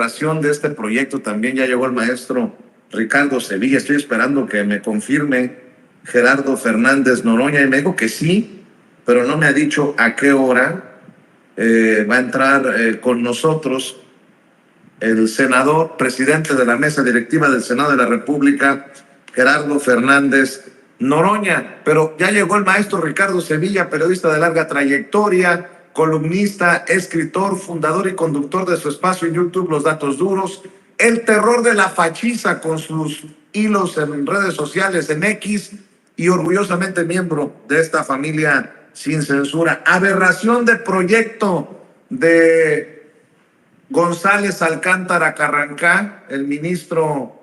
De este proyecto también ya llegó el maestro Ricardo Sevilla. Estoy esperando que me confirme Gerardo Fernández Noroña y me dijo que sí, pero no me ha dicho a qué hora va a entrar con nosotros el senador, presidente de la mesa directiva del Senado de la República, Gerardo Fernández Noroña. Pero ya llegó el maestro Ricardo Sevilla, periodista de larga trayectoria, columnista, escritor, fundador y conductor de su espacio en YouTube, Los Datos Duros, el terror de la fachiza con sus hilos en redes sociales, en X, y orgullosamente miembro de esta familia sin censura. Aberración de proyecto de González Alcántara Carrancá, el ministro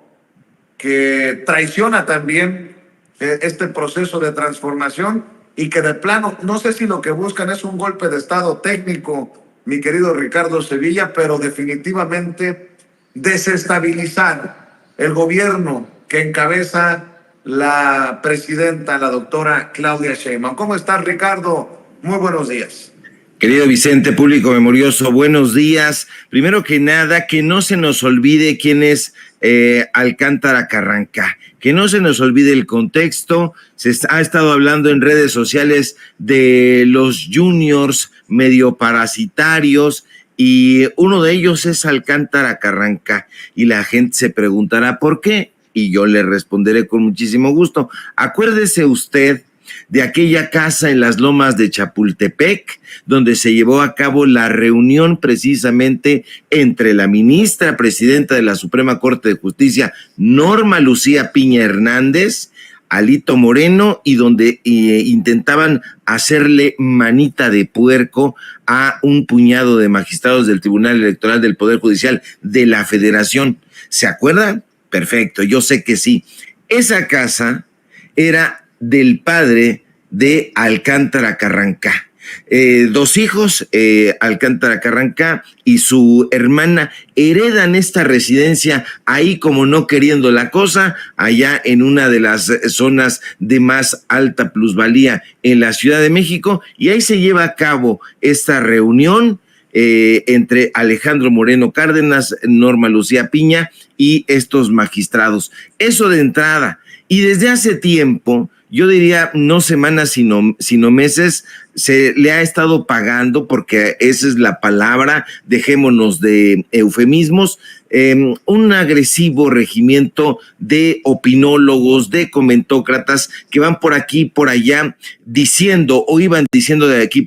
que traiciona también este proceso de transformación y que de plano, no sé si lo que buscan es un golpe de estado técnico, mi querido Ricardo Sevilla, pero definitivamente desestabilizar el gobierno que encabeza la presidenta, la doctora Claudia Sheinbaum. ¿Cómo estás, Ricardo? Muy buenos días. Querido Vicente, público memorioso, buenos días. Primero que nada, que no se nos olvide quién es Alcántara Carrancá, que no se nos olvide el contexto. Ha estado hablando en redes sociales de los juniors medio parasitarios y uno de ellos es Alcántara Carrancá y la gente se preguntará ¿por qué? Y yo le responderé con muchísimo gusto. Acuérdese usted de aquella casa en las lomas de Chapultepec, donde se llevó a cabo la reunión precisamente entre la ministra presidenta de la Suprema Corte de Justicia, Norma Lucía Piña Hernández, Alito Moreno, y donde intentaban hacerle manita de puerco a un puñado de magistrados del Tribunal Electoral del Poder Judicial de la Federación. ¿Se acuerdan? Perfecto, yo sé que sí. Esa casa era del padre de Alcántara Carrancá. Dos hijos, Alcántara Carrancá y su hermana, heredan esta residencia ahí como no queriendo la cosa, allá en una de las zonas de más alta plusvalía en la Ciudad de México, y ahí se lleva a cabo esta reunión entre Alejandro Moreno Cárdenas, Norma Lucía Piña y estos magistrados. Eso de entrada. Y desde hace tiempo, yo diría no semanas, sino meses, se le ha estado pagando, porque esa es la palabra, dejémonos de eufemismos, un agresivo regimiento de opinólogos, de comentócratas que van por aquí, por allá, diciendo o iban diciendo de aquí,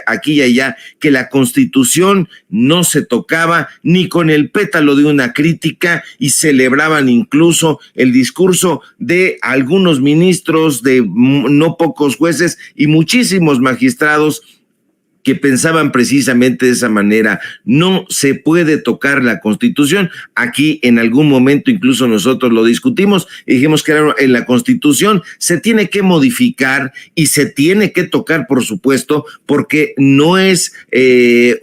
aquí y allá que la Constitución no se tocaba ni con el pétalo de una crítica, y celebraban incluso el discurso de algunos ministros, de no pocos jueces y muchísimos magistrados que pensaban precisamente de esa manera. No se puede tocar la Constitución. Aquí en algún momento incluso nosotros lo discutimos y dijimos que en la Constitución se tiene que modificar y se tiene que tocar, por supuesto, porque no es es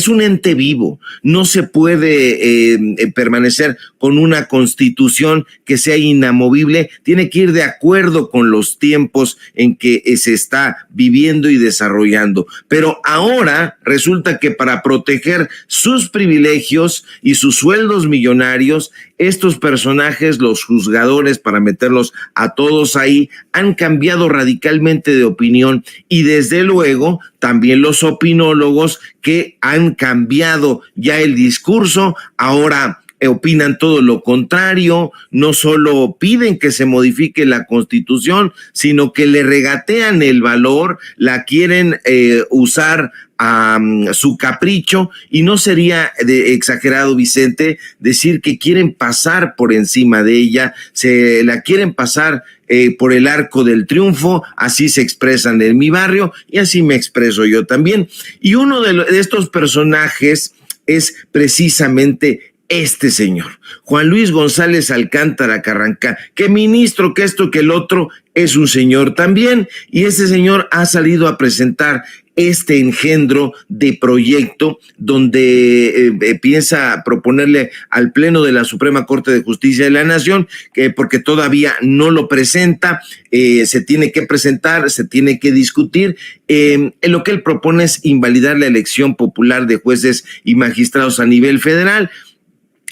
un ente vivo. No se puede permanecer con una Constitución que sea inamovible. Tiene que ir de acuerdo con los tiempos en que se está viviendo y desarrollando. Pero ahora resulta que para proteger sus privilegios y sus sueldos millonarios, estos personajes, los juzgadores, para meterlos a todos ahí, han cambiado radicalmente de opinión, y desde luego también los opinólogos, que han cambiado ya el discurso. Ahora opinan todo lo contrario, no solo piden que se modifique la Constitución, sino que le regatean el valor, la quieren usar a su capricho, y no sería exagerado, Vicente, decir que quieren pasar por encima de ella, se la quieren pasar por el arco del triunfo. Así se expresan en mi barrio y así me expreso yo también. Y uno de estos personajes es precisamente este señor, Juan Luis González Alcántara Carrancá, que ministro, que esto, que el otro, es un señor también, y este señor ha salido a presentar este engendro de proyecto donde piensa proponerle al Pleno de la Suprema Corte de Justicia de la Nación, que porque todavía no lo presenta, se tiene que presentar, se tiene que discutir. Lo que él propone es invalidar la elección popular de jueces y magistrados a nivel federal.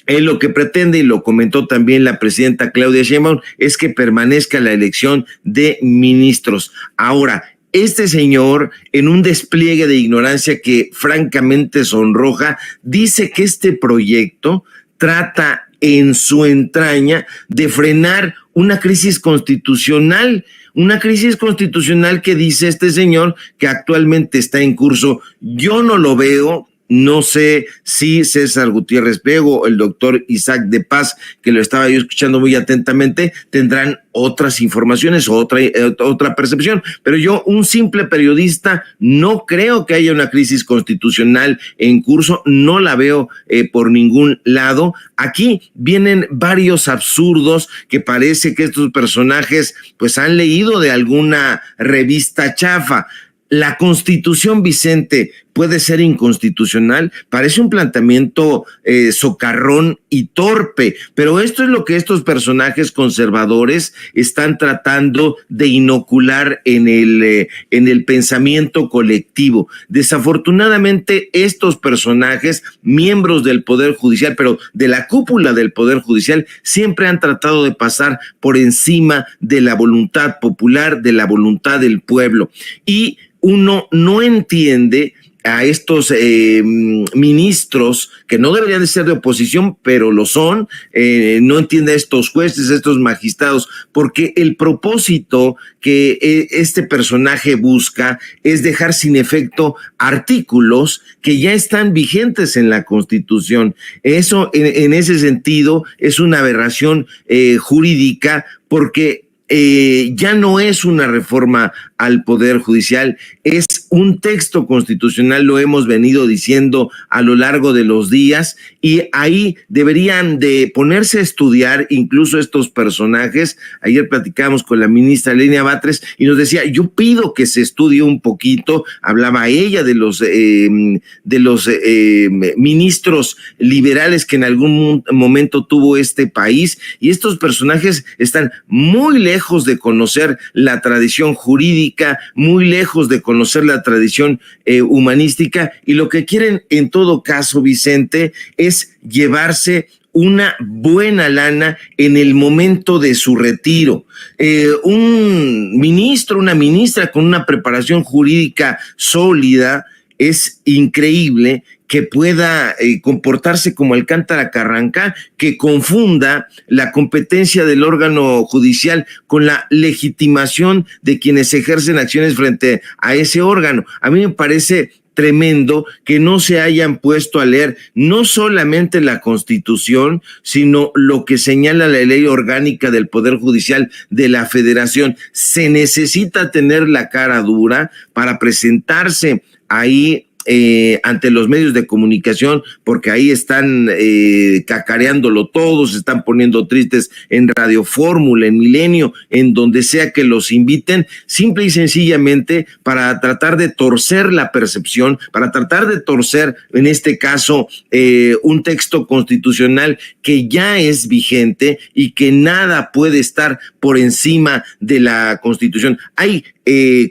Él lo que pretende, y lo comentó también la presidenta Claudia Sheinbaum, es que permanezca la elección de ministros. Ahora, este señor, en un despliegue de ignorancia que francamente sonroja, dice que este proyecto trata en su entraña de frenar una crisis constitucional que dice este señor que actualmente está en curso. Yo no lo veo. No sé si César Gutiérrez Priego o el doctor Isaac de Paz, que lo estaba yo escuchando muy atentamente, tendrán otras informaciones o otra percepción. Pero yo, un simple periodista, no creo que haya una crisis constitucional en curso, no la veo por ningún lado. Aquí vienen varios absurdos que parece que estos personajes pues han leído de alguna revista chafa. La Constitución, Vicente, puede ser inconstitucional. Parece un planteamiento socarrón y torpe, pero esto es lo que estos personajes conservadores están tratando de inocular en el pensamiento colectivo. Desafortunadamente, estos personajes, miembros del Poder Judicial, pero de la cúpula del Poder Judicial, siempre han tratado de pasar por encima de la voluntad popular, de la voluntad del pueblo. Y uno no entiende a estos ministros que no deberían de ser de oposición, pero lo son, no entiende a estos jueces, a estos magistrados, porque el propósito que este personaje busca es dejar sin efecto artículos que ya están vigentes en la Constitución. Eso, en ese sentido, es una aberración jurídica, porque ya no es una reforma al Poder Judicial, es un texto constitucional, lo hemos venido diciendo a lo largo de los días, y ahí deberían de ponerse a estudiar incluso estos personajes. Ayer platicábamos con la ministra Lenia Batres y nos decía, yo pido que se estudie un poquito, hablaba ella de los ministros liberales que en algún momento tuvo este país, y estos personajes están muy lejos de conocer la tradición jurídica, muy lejos de conocer la tradición humanística, y lo que quieren en todo caso, Vicente, es llevarse una buena lana en el momento de su retiro. Un ministro, una ministra con una preparación jurídica sólida, es increíble que pueda comportarse como Alcántara Carrancá, que confunda la competencia del órgano judicial con la legitimación de quienes ejercen acciones frente a ese órgano. A mí me parece tremendo que no se hayan puesto a leer no solamente la Constitución, sino lo que señala la Ley Orgánica del Poder Judicial de la Federación. Se necesita tener la cara dura para presentarse ahí ante los medios de comunicación, porque ahí están cacareándolo todo, se están poniendo tristes en Radio Fórmula, en Milenio, en donde sea que los inviten, simple y sencillamente para tratar de torcer la percepción, para tratar de torcer, en este caso, un texto constitucional que ya es vigente y que nada puede estar por encima de la Constitución. Hay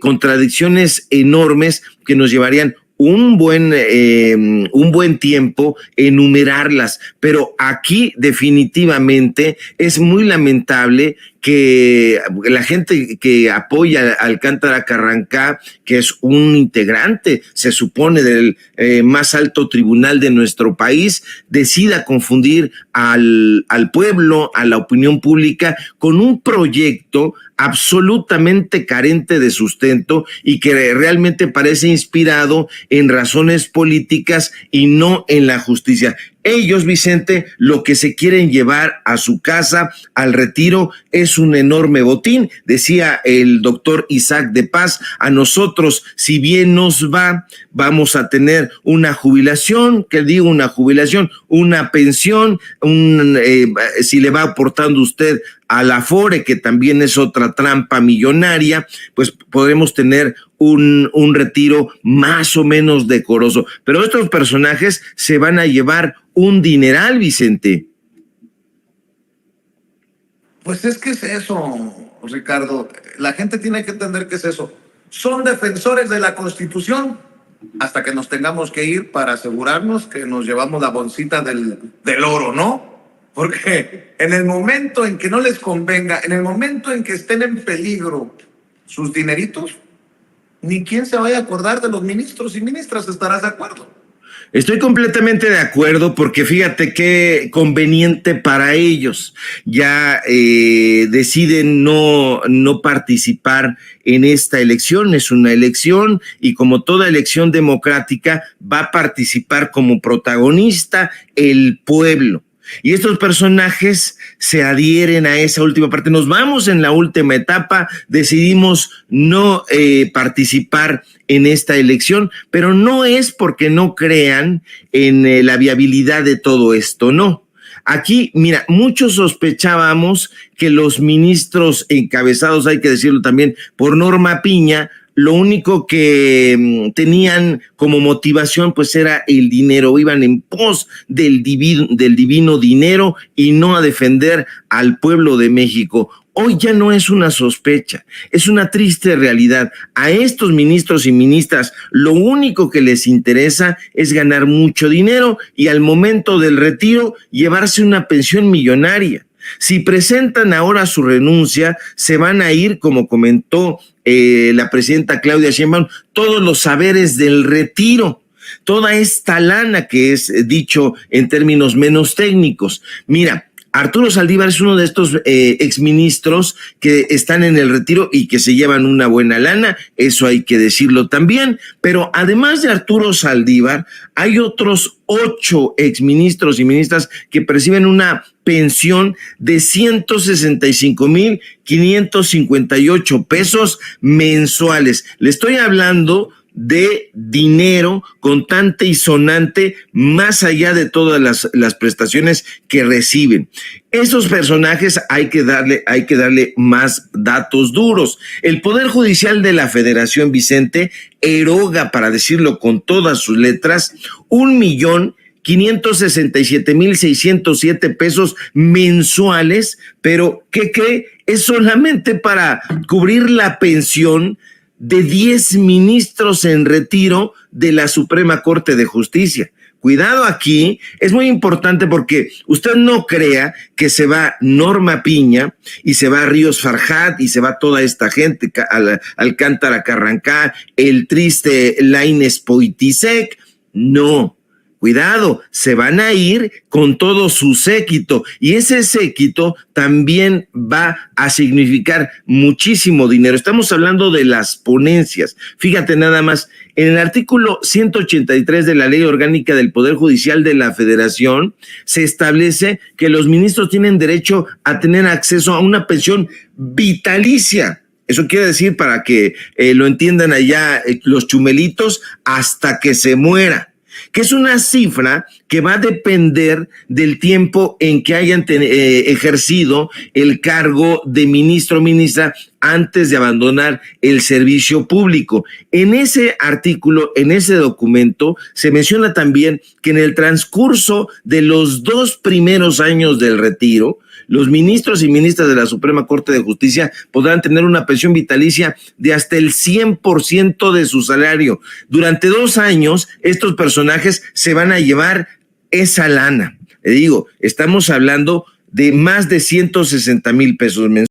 contradicciones enormes que nos llevarían un buen tiempo enumerarlas, pero aquí definitivamente es muy lamentable que la gente que apoya a Alcántara Carrancá, que es un integrante, se supone, del más alto tribunal de nuestro país, decida confundir al pueblo, a la opinión pública, con un proyecto absolutamente carente de sustento y que realmente parece inspirado en razones políticas y no en la justicia. Ellos, Vicente, lo que se quieren llevar a su casa, al retiro, es un enorme botín. Decía el doctor Isaac de Paz, a nosotros, si bien nos va, vamos a tener una jubilación, una pensión, si le va aportando usted al Afore, que también es otra trampa millonaria, pues podremos tener un retiro más o menos decoroso. Pero estos personajes se van a llevar un dineral, Vicente. Pues es que es eso, Ricardo. La gente tiene que entender que es eso. Son defensores de la Constitución hasta que nos tengamos que ir para asegurarnos que nos llevamos la bolsita del oro, ¿no? Porque en el momento en que no les convenga, en el momento en que estén en peligro sus dineritos, ni quién se vaya a acordar de los ministros y ministras, ¿estarás de acuerdo? Estoy completamente de acuerdo porque fíjate qué conveniente para ellos. Ya deciden no participar en esta elección. Es una elección y como toda elección democrática va a participar como protagonista el pueblo. Y estos personajes se adhieren a esa última parte. Nos vamos en la última etapa, decidimos no participar en esta elección, pero no es porque no crean en la viabilidad de todo esto, no. Aquí, mira, muchos sospechábamos que los ministros encabezados, hay que decirlo también, por Norma Piña, lo único que tenían como motivación pues era el dinero, iban en pos del divino dinero y no a defender al pueblo de México. Hoy ya no es una sospecha, es una triste realidad. A estos ministros y ministras lo único que les interesa es ganar mucho dinero y al momento del retiro llevarse una pensión millonaria. Si presentan ahora su renuncia, se van a ir, como comentó la presidenta Claudia Sheinbaum, todos los saberes del retiro, toda esta lana que es dicho en términos menos técnicos. Mira, Arturo Saldívar es uno de estos exministros que están en el retiro y que se llevan una buena lana, eso hay que decirlo también, pero además de Arturo Saldívar, hay otros 8 exministros y ministras que perciben una pensión de 165,558 pesos mensuales. Le estoy hablando de dinero contante y sonante más allá de todas las prestaciones que reciben. Esos personajes hay que darle más datos duros. El Poder Judicial de la Federación, Vicente, eroga, para decirlo con todas sus letras, 1,567,607 pesos mensuales, pero ¿qué? Es solamente para cubrir la pensión de 10 ministros en retiro de la Suprema Corte de Justicia. Cuidado aquí, es muy importante porque usted no crea que se va Norma Piña y se va Ríos Farjat y se va toda esta gente, Alcántara Carrancá, el triste Lainez Poitisek. No. Cuidado, se van a ir con todo su séquito y ese séquito también va a significar muchísimo dinero. Estamos hablando de las ponencias. Fíjate nada más, en el artículo 183 de la Ley Orgánica del Poder Judicial de la Federación se establece que los ministros tienen derecho a tener acceso a una pensión vitalicia. Eso quiere decir, para que lo entiendan allá los chumelitos, hasta que se muera, que es una cifra que va a depender del tiempo en que hayan ejercido el cargo de ministro o ministra antes de abandonar el servicio público. En ese artículo, en ese documento, se menciona también que en el transcurso de los 2 primeros años del retiro, los ministros y ministras de la Suprema Corte de Justicia podrán tener una pensión vitalicia de hasta el 100% de su salario. Durante 2 años, estos personajes se van a llevar esa lana. Le digo, estamos hablando de más de 160,000 pesos mensuales.